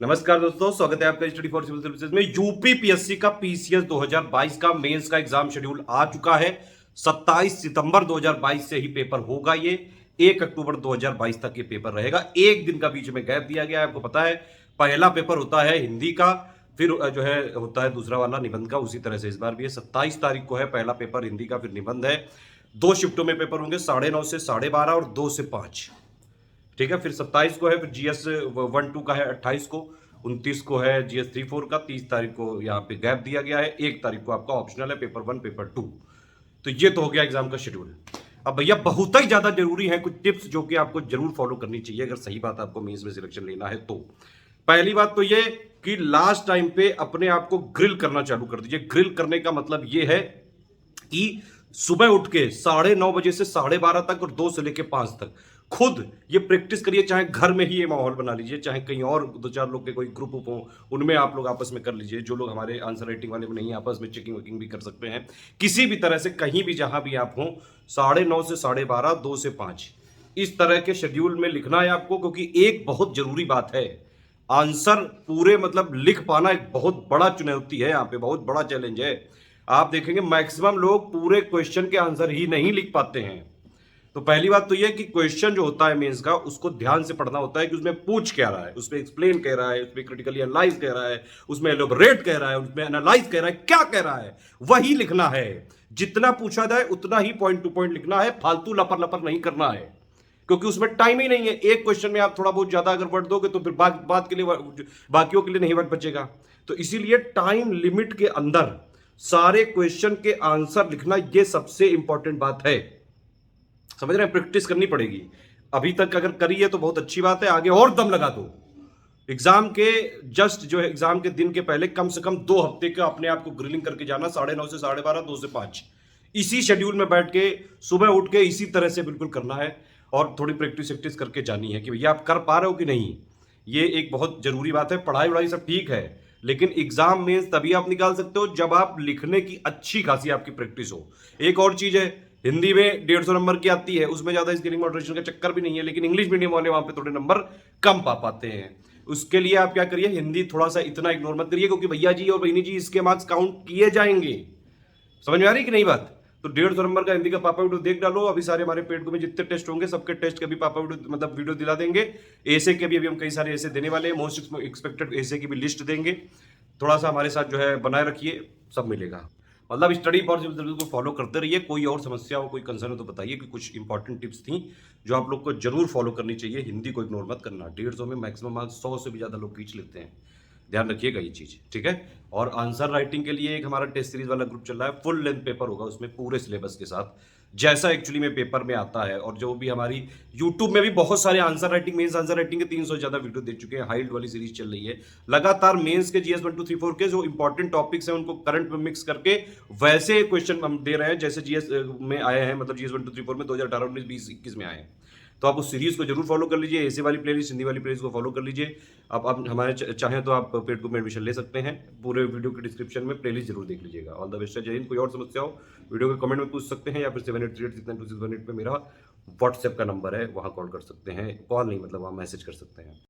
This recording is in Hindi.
नमस्कार दोस्तों, स्वागत है आपका स्टडी फॉर सिविल सर्विसेज में। यूपी पीएससी का पीसीएस 2022 का मेंस का एग्जाम शेड्यूल आ चुका है। 27 सितंबर 2022 से ही पेपर होगा। ये 1 अक्टूबर 2022 तक ये पेपर रहेगा। एक दिन का बीच में गैप दिया गया है। आपको पता है पहला पेपर होता है हिंदी का, फिर जो है होता है दूसरा वाला निबंध का। उसी तरह से इस बार भी है 27 तारीख को है पहला पेपर हिंदी का, फिर निबंध है। 2 शिफ्टों में पेपर होंगे, 9:30 से 12:30 और 2 से 5। ठीक है, फिर 27 को है, फिर जीएस 1-2 का है 28 को, 29 को है जीएस 3-4 का, 30 तारीख को यहाँ पे गैप दिया गया है, 1 तारीख को आपका ऑप्शनल है पेपर 1 पेपर 2। तो ये तो हो गया एग्जाम का शेड्यूल। अब भैया बहुत ही ज्यादा जरूरी है कुछ टिप्स जो कि आपको जरूर फॉलो करनी चाहिए अगर सही बात आपको मेंस में सिलेक्शन लेना है तो। पहली बात तो ये कि लास्ट टाइम पे अपने आप को ग्रिल करना चालू कर दीजिए। ग्रिल करने का मतलब ये है कि सुबह उठ के 9:30 बजे से 12:30 तक और 2 से लेके 5 तक खुद ये प्रैक्टिस करिए। चाहे घर में ही ये माहौल बना लीजिए, चाहे कहीं और 2-4 लोग के कोई ग्रुप हो उनमें आप लोग आपस में कर लीजिए। जो लोग हमारे आंसर राइटिंग वाले में नहीं, आपस में चेकिंग वेकिंग भी कर सकते हैं। किसी भी तरह से कहीं भी जहां भी आप हो 9:30 से 12:30, 2 से 5 इस तरह के शेड्यूल में लिखना है आपको। क्योंकि एक बहुत जरूरी बात है, आंसर पूरे मतलब लिख पाना एक बहुत बड़ा चुनौती है। यहाँ पे बहुत बड़ा चैलेंज है। आप देखेंगे मैक्सिमम लोग पूरे क्वेश्चन के आंसर ही नहीं लिख पाते हैं। तो पहली बात तो यह कि क्वेश्चन जो होता है मेंस का उसको ध्यान से पढ़ना होता है कि उसमें पूछ क्या रहा है, उसमें एक्सप्लेन कह रहा है, उसमें क्रिटिकली एनालाइज कह रहा है, उसमें एलोबरेट कह रहा है, उसमें एनालाइज कह रहा है, क्या कह रहा है वही लिखना है। जितना पूछा जाए उतना ही पॉइंट टू पॉइंट लिखना है, फालतू लपर लपर नहीं करना है। क्योंकि उसमें टाइम ही नहीं है। एक क्वेश्चन में आप थोड़ा बहुत ज्यादा अगर वर्ड दोगे तो फिर बात के लिए बाकियों के लिए नहीं वर्ड बचेगा। तो इसीलिए टाइम लिमिट के अंदर सारे क्वेश्चन के आंसर लिखना यह सबसे इंपॉर्टेंट बात है। समझ रहे हैं? प्रैक्टिस करनी पड़ेगी। अभी तक अगर करी है तो बहुत अच्छी बात है, आगे और दम लगा दो। एग्जाम के जस्ट जो है एग्जाम के दिन के पहले कम से कम 2 हफ्ते का अपने आप को ग्रिलिंग करके जाना। 9:30 से 12:30, 2 से 5 इसी शेड्यूल में बैठ के सुबह उठ के इसी तरह से बिल्कुल करना है। और थोड़ी प्रैक्टिस करके जानी है कि भैया आप कर पा रहे हो कि नहीं। ये एक बहुत जरूरी बात है। पढ़ाई वढ़ाई सब ठीक है, लेकिन एग्जाम में तभी आप निकाल सकते हो जब आप लिखने की अच्छी खासी आपकी प्रैक्टिस हो। एक और चीज है, हिंदी में 150 नंबर की आती है, उसमें ज्यादा स्क्रीनिंग मॉडरेशन का चक्कर भी नहीं है, लेकिन इंग्लिश मीडियम वाले वहां पे थोड़े नंबर कम पा पाते हैं। उसके लिए आप क्या करिए, हिंदी थोड़ा सा इतना इग्नोर मत करिए, क्योंकि भैया जी और बहनी जी इसके मार्क्स काउंट किए जाएंगे। समझ में आ रही कि नहीं बात? तो 150 नंबर का हिंदी का पापा वीडियो देख डालो। अभी सारे हमारे पेड को में जितने टेस्ट होंगे सबके टेस्ट के भी पापा वीडियो मतलब वीडियो दिला देंगे। ऐसे के भी अभी हम कई सारे ऐसे देने वाले हैं, मोस्ट एक्सपेक्टेड ऐसे की भी लिस्ट देंगे। थोड़ा सा हमारे साथ जो है बनाए रखिए, सब मिलेगा। मतलब स्टडी फॉर सिविल सर्विस को फॉलो करते रहिए। कोई और समस्या हो, कोई कंसर्न हो तो बताइए कि कुछ इंपॉर्टेंट टिप्स थी जो आप लोग को जरूर फॉलो करनी चाहिए। हिंदी को इग्नोर मत करना। 150 में मैक्सिमम मार्क्स 100 से भी ज्यादा लोग खींच लेते हैं। ध्यान रखिएगा ये चीज, ठीक है। और आंसर राइटिंग के लिए एक हमारा टेस्ट सीरीज वाला ग्रुप चल रहा है। फुल लेंथ पेपर होगा उसमें पूरे सिलेबस के साथ, जैसा एक्चुअली में पेपर में आता है। और जो भी हमारी यूट्यूब में भी बहुत सारे answer writing mains answer writing के 300 से ज्यादा वीडियो दे चुके हैं। हाइल्ड वाली सीरीज चल रही है लगातार। मेंस के जीएस 1 2 3 4 के जो इंपॉर्टेंट टॉपिक्स हैं उनको करंट में मिक्स करके वैसे क्वेश्चन हम दे रहे हैं जैसे जीएस में आए हैं। मतलब जीएस 1 2 3 4 में 2018 19 20 21 में आए हैं। तो आप उस सीरीज को जरूर फॉलो कर लीजिए। ऐसे वाली प्लेलिस्ट, हिंदी वाली प्लेलिस्ट को फॉलो कर लीजिए। आप हमारे चाहें तो आप पेड ग्रुप में एडमिशन ले सकते हैं। पूरे वीडियो के डिस्क्रिप्शन में प्लेलिस्ट जरूर देख लीजिएगा। All the best. जय हिंद। कोई और समस्या हो वीडियो के कमेंट में पूछ सकते हैं, या फिर 7838 पे मेरा व्हाट्सएप का नंबर है, वहां कॉल कर सकते हैं। कॉल नहीं मतलब वहां मैसेज कर सकते हैं।